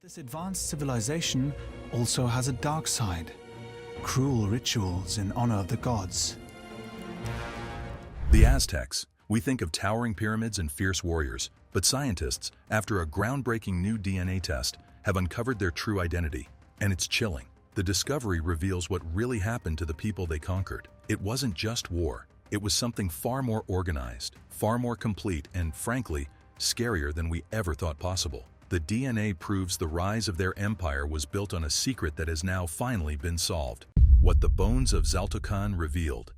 This advanced civilization also has a dark side, cruel rituals in honor of the gods. The Aztecs. We think of towering pyramids and fierce warriors, but scientists, after a groundbreaking new DNA test, have uncovered their true identity. And it's chilling. The discovery reveals what really happened to the people they conquered. It wasn't just war. It was something far more organized, far more complete, and frankly, scarier than we ever thought possible. The DNA proves the rise of their empire was built on a secret that has now finally been solved. What the bones of Xaltocan revealed.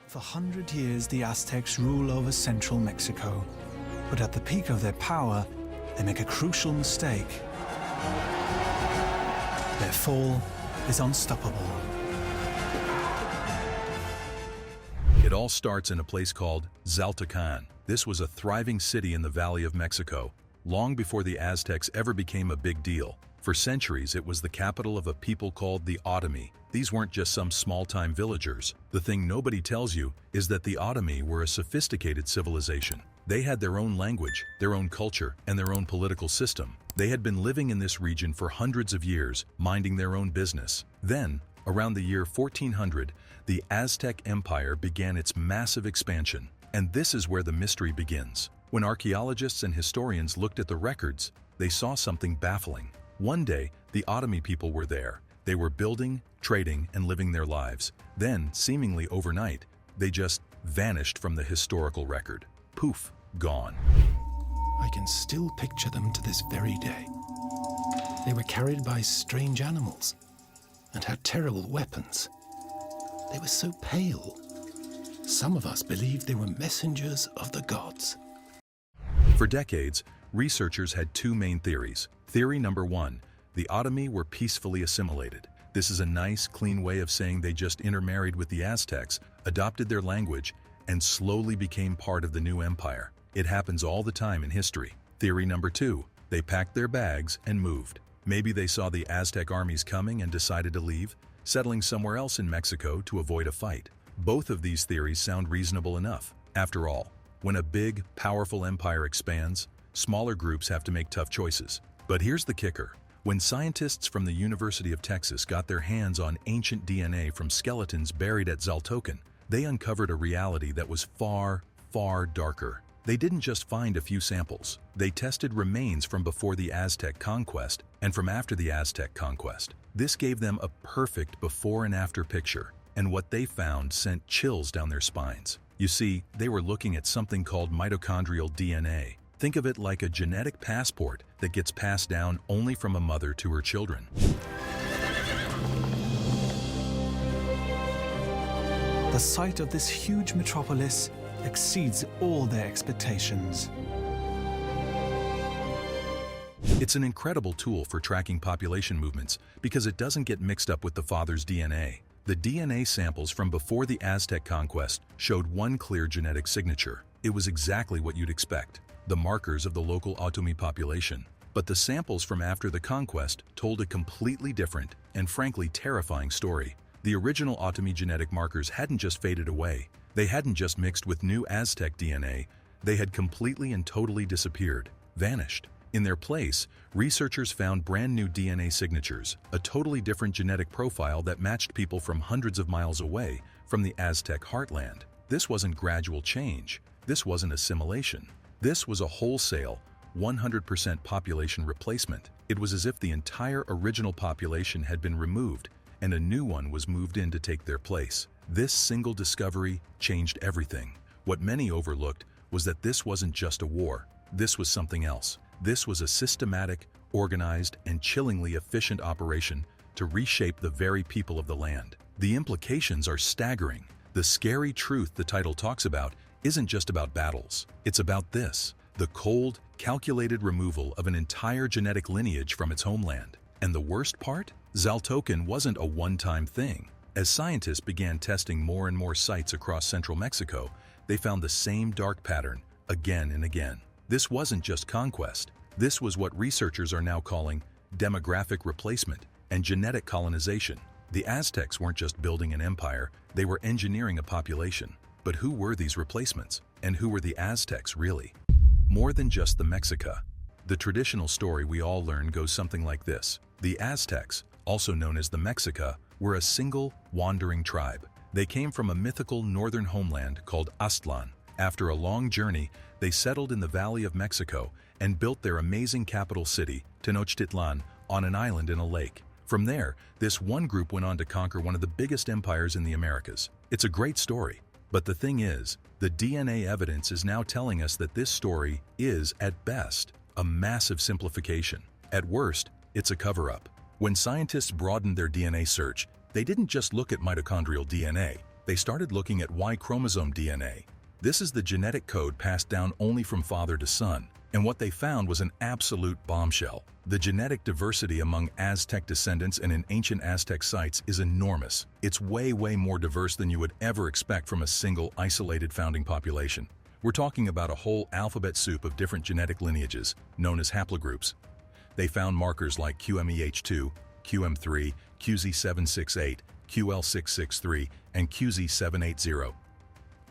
For 100 years, the Aztecs rule over central Mexico. But at the peak of their power, they make a crucial mistake. Their fall is unstoppable. It all starts in a place called Xaltocan. This was a thriving city in the Valley of Mexico, long before the Aztecs ever became a big deal. For centuries, it was the capital of a people called the Otomi. These weren't just some small-time villagers. The thing nobody tells you is that the Otomi were a sophisticated civilization. They had their own language, their own culture, and their own political system. They had been living in this region for hundreds of years, minding their own business. Then, around the year 1400, the Aztec Empire began its massive expansion. And this is where the mystery begins. When archaeologists and historians looked at the records, they saw something baffling. One day, the Otomi people were there. They were building, trading, and living their lives. Then, seemingly overnight, they just vanished from the historical record. Poof, gone. I can still picture them to this very day. They were carried by strange animals and had terrible weapons. They were so pale. Some of us believed they were messengers of the gods. For decades, researchers had two main theories. Theory number one, the Otomi were peacefully assimilated. This is a nice, clean way of saying they just intermarried with the Aztecs, adopted their language, and slowly became part of the new empire. It happens all the time in history. Theory number two, they packed their bags and moved. Maybe they saw the Aztec armies coming and decided to leave, settling somewhere else in Mexico to avoid a fight. Both of these theories sound reasonable enough. After all, when a big, powerful empire expands, smaller groups have to make tough choices. But here's the kicker. When scientists from the University of Texas got their hands on ancient DNA from skeletons buried at Xaltocan, they uncovered a reality that was far, far darker. They didn't just find a few samples. They tested remains from before the Aztec conquest and from after the Aztec conquest. This gave them a perfect before and after picture, and what they found sent chills down their spines. You see, they were looking at something called mitochondrial DNA. Think of it like a genetic passport that gets passed down only from a mother to her children. The sight of this huge metropolis exceeds all their expectations. It's an incredible tool for tracking population movements because it doesn't get mixed up with the father's DNA. The DNA samples from before the Aztec conquest showed one clear genetic signature. It was exactly what you'd expect, the markers of the local Otomi population. But the samples from after the conquest told a completely different and frankly terrifying story. The original Otomi genetic markers hadn't just faded away. They hadn't just mixed with new Aztec DNA. They had completely and totally disappeared, vanished. In their place, researchers found brand new DNA signatures, a totally different genetic profile that matched people from hundreds of miles away from the Aztec heartland. This wasn't gradual change. This wasn't assimilation. This was a wholesale, 100% population replacement. It was as if the entire original population had been removed and a new one was moved in to take their place. This single discovery changed everything. What many overlooked was that this wasn't just a war. This was something else. This was a systematic, organized, and chillingly efficient operation to reshape the very people of the land. The implications are staggering. The scary truth the title talks about isn't just about battles. It's about this, the cold, calculated removal of an entire genetic lineage from its homeland. And the worst part? Xaltocan wasn't a one-time thing. As scientists began testing more and more sites across central Mexico, they found the same dark pattern again and again. This wasn't just conquest. This was what researchers are now calling demographic replacement and genetic colonization. The Aztecs weren't just building an empire, they were engineering a population. But who were these replacements? And who were the Aztecs really? More than just the Mexica. The traditional story we all learn goes something like this. The Aztecs, also known as the Mexica, were a single, wandering tribe. They came from a mythical northern homeland called Aztlan. After a long journey, they settled in the Valley of Mexico and built their amazing capital city, Tenochtitlan, on an island in a lake. From there, this one group went on to conquer one of the biggest empires in the Americas. It's a great story. But the thing is, the DNA evidence is now telling us that this story is, at best, a massive simplification. At worst, it's a cover-up. When scientists broadened their DNA search, they didn't just look at mitochondrial DNA. They started looking at Y chromosome DNA. This is the genetic code passed down only from father to son. And what they found was an absolute bombshell. The genetic diversity among Aztec descendants and in ancient Aztec sites is enormous. It's way more diverse than you would ever expect from a single, isolated founding population. We're talking about a whole alphabet soup of different genetic lineages, known as haplogroups. They found markers like QMEH2, QM3, QZ768, QL663, and QZ780.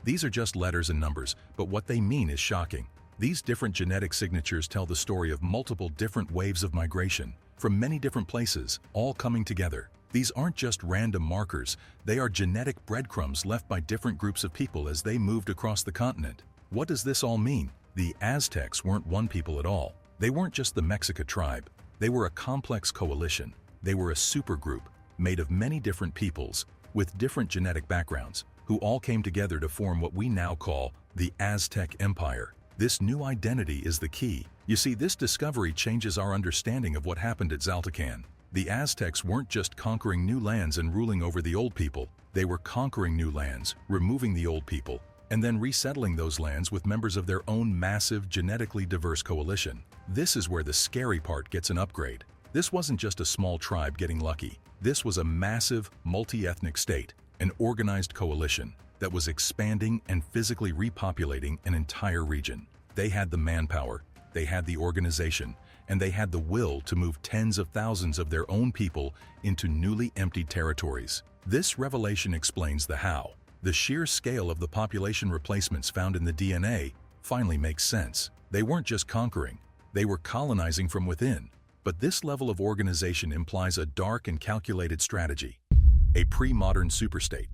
These are just letters and numbers, but what they mean is shocking. These different genetic signatures tell the story of multiple different waves of migration from many different places, all coming together. These aren't just random markers, they are genetic breadcrumbs left by different groups of people as they moved across the continent. What does this all mean? The Aztecs weren't one people at all. They weren't just the Mexica tribe. They were a complex coalition. They were a supergroup made of many different peoples with different genetic backgrounds who all came together to form what we now call the Aztec Empire. This new identity is the key. You see, this discovery changes our understanding of what happened at Xaltacan. The Aztecs weren't just conquering new lands and ruling over the old people. They were conquering new lands, removing the old people, and then resettling those lands with members of their own massive, genetically diverse coalition. This is where the scary part gets an upgrade. This wasn't just a small tribe getting lucky. This was a massive, multi-ethnic state, an organized coalition that was expanding and physically repopulating an entire region. They had the manpower, they had the organization, and they had the will to move tens of thousands of their own people into newly emptied territories. This revelation explains the how. The sheer scale of the population replacements found in the DNA finally makes sense. They weren't just conquering, they were colonizing from within. But this level of organization implies a dark and calculated strategy, a pre-modern superstate.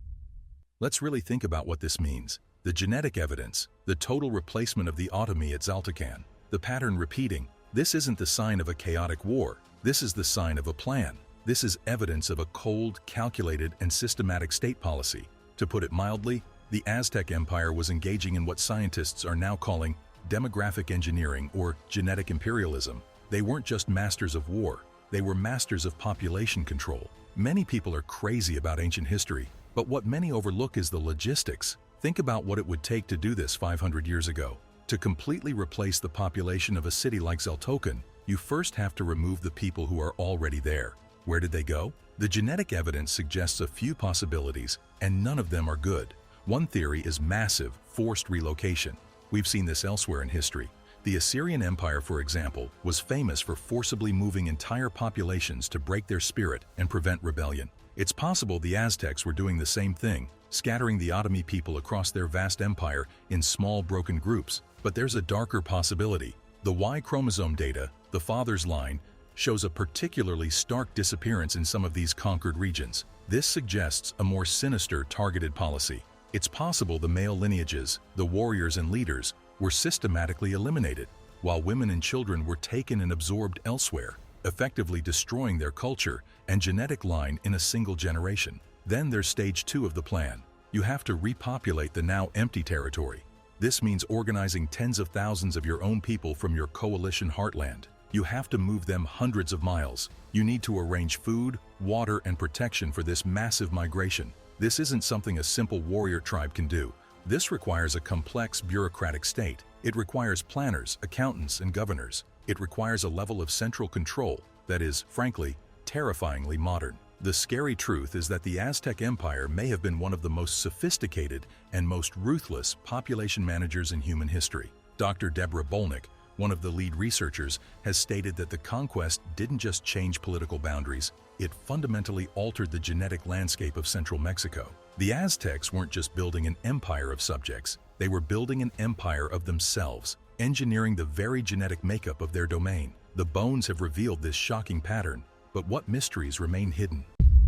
Let's really think about what this means. The genetic evidence, the total replacement of the automy at Xaltacan, the pattern repeating. This isn't the sign of a chaotic war. This is the sign of a plan. This is evidence of a cold, calculated, and systematic state policy. To put it mildly, the Aztec Empire was engaging in what scientists are now calling demographic engineering or genetic imperialism. They weren't just masters of war, they were masters of population control. Many people are crazy about ancient history, but what many overlook is the logistics. Think about what it would take to do this 500 years ago. To completely replace the population of a city like Xaltacan, you first have to remove the people who are already there. Where did they go? The genetic evidence suggests a few possibilities, and none of them are good. One theory is massive, forced relocation. We've seen this elsewhere in history. The Assyrian Empire, for example, was famous for forcibly moving entire populations to break their spirit and prevent rebellion. It's possible the Aztecs were doing the same thing, scattering the Otomi people across their vast empire in small broken groups. But there's a darker possibility. The Y chromosome data, the father's line, shows a particularly stark disappearance in some of these conquered regions. This suggests a more sinister, targeted policy. It's possible the male lineages, the warriors and leaders, were systematically eliminated, while women and children were taken and absorbed elsewhere, effectively destroying their culture and genetic line in a single generation. Then there's stage 2 of the plan. You have to repopulate the now empty territory. This means organizing tens of thousands of your own people from your coalition heartland. You have to move them hundreds of miles. You need to arrange food, water, and protection for this massive migration. This isn't something a simple warrior tribe can do. This requires a complex bureaucratic state. It requires planners, accountants, and governors. It requires a level of central control that is, frankly, terrifyingly modern. The scary truth is that the Aztec Empire may have been one of the most sophisticated and most ruthless population managers in human history. Dr. Deborah Bolnick, one of the lead researchers, has stated that the conquest didn't just change political boundaries, it fundamentally altered the genetic landscape of central Mexico. The Aztecs weren't just building an empire of subjects, they were building an empire of themselves. engineering the very genetic makeup of their domain. The bones have revealed this shocking pattern, but what mysteries remain hidden?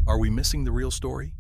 Are we missing the real story?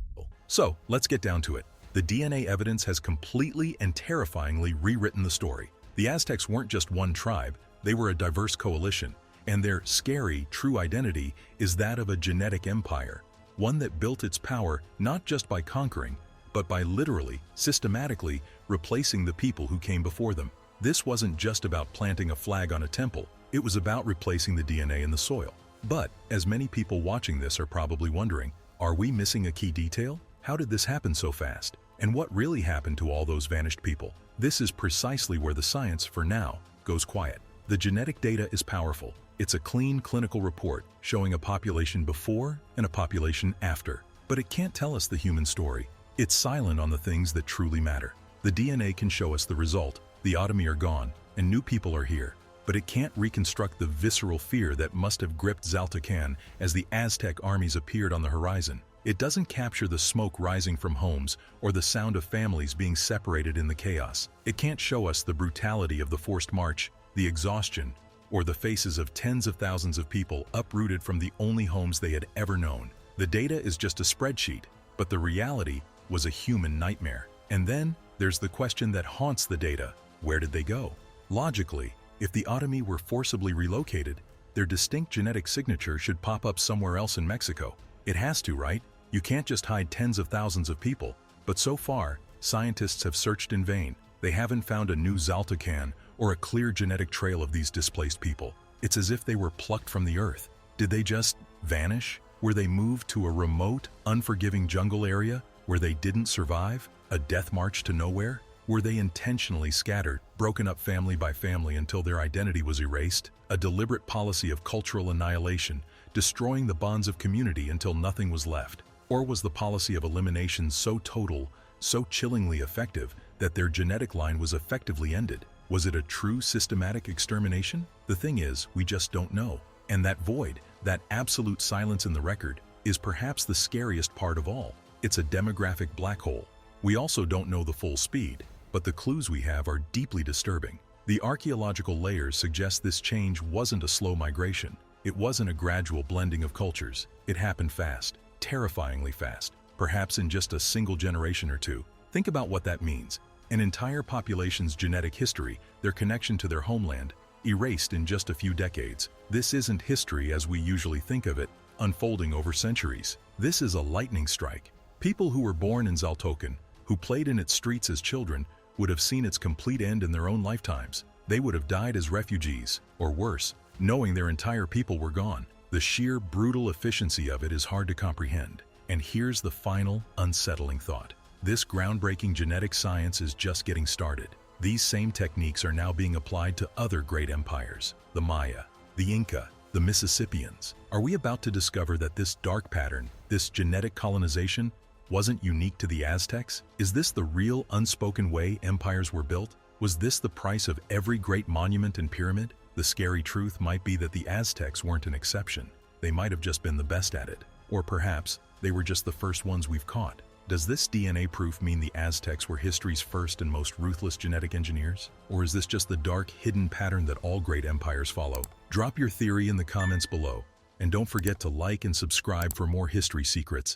So, let's get down to it. The DNA evidence has completely and terrifyingly rewritten the story. The Aztecs weren't just one tribe, they were a diverse coalition, and their scary, true identity is that of a genetic empire, one that built its power not just by conquering, but by literally, systematically replacing the people who came before them. This wasn't just about planting a flag on a temple, it was about replacing the DNA in the soil. But, as many people watching this are probably wondering, are we missing a key detail? How did this happen so fast? And what really happened to all those vanished people? This is precisely where the science, for now, goes quiet. The genetic data is powerful. It's a clean clinical report showing a population before and a population after. But it can't tell us the human story. It's silent on the things that truly matter. The DNA can show us the result. The Otomi are gone, and new people are here. But it can't reconstruct the visceral fear that must have gripped Xaltocan as the Aztec armies appeared on the horizon. It doesn't capture the smoke rising from homes or the sound of families being separated in the chaos. It can't show us the brutality of the forced march, the exhaustion, or the faces of tens of thousands of people uprooted from the only homes they had ever known. The data is just a spreadsheet, but the reality was a human nightmare. And then there's the question that haunts the data. Where did they go? Logically, if the Otomi were forcibly relocated, their distinct genetic signature should pop up somewhere else in Mexico. It has to, right? You can't just hide tens of thousands of people. But so far, scientists have searched in vain. They haven't found a new Xaltocan or a clear genetic trail of these displaced people. It's as if they were plucked from the earth. Did they just vanish? Were they moved to a remote, unforgiving jungle area where they didn't survive? A death march to nowhere? Were they intentionally scattered, broken up family by family until their identity was erased? A deliberate policy of cultural annihilation, destroying the bonds of community until nothing was left? Or was the policy of elimination so total, so chillingly effective, that their genetic line was effectively ended? Was it a true systematic extermination? The thing is, we just don't know. And that void, that absolute silence in the record, is perhaps the scariest part of all. It's a demographic black hole. We also don't know the full speed, but the clues we have are deeply disturbing. The archaeological layers suggest this change wasn't a slow migration. It wasn't a gradual blending of cultures. It happened fast, terrifyingly fast, perhaps in just a single generation or two. Think about what that means. An entire population's genetic history, their connection to their homeland, erased in just a few decades. This isn't history as we usually think of it, unfolding over centuries. This is a lightning strike. People who were born in Xaltocan, who played in its streets as children, would have seen its complete end in their own lifetimes. They would have died as refugees, or worse, knowing their entire people were gone. The sheer brutal efficiency of it is hard to comprehend. And here's the final, unsettling thought. This groundbreaking genetic science is just getting started. These same techniques are now being applied to other great empires, the Maya, the Inca, the Mississippians. Are we about to discover that this dark pattern, this genetic colonization, wasn't unique to the Aztecs? Is this the real unspoken way empires were built? Was this the price of every great monument and pyramid? The scary truth might be that the Aztecs weren't an exception. They might have just been the best at it. Or perhaps they were just the first ones we've caught. Does this DNA proof mean the Aztecs were history's first and most ruthless genetic engineers? Or is this just the dark, hidden pattern that all great empires follow? Drop your theory in the comments below. And don't forget to like and subscribe for more history secrets.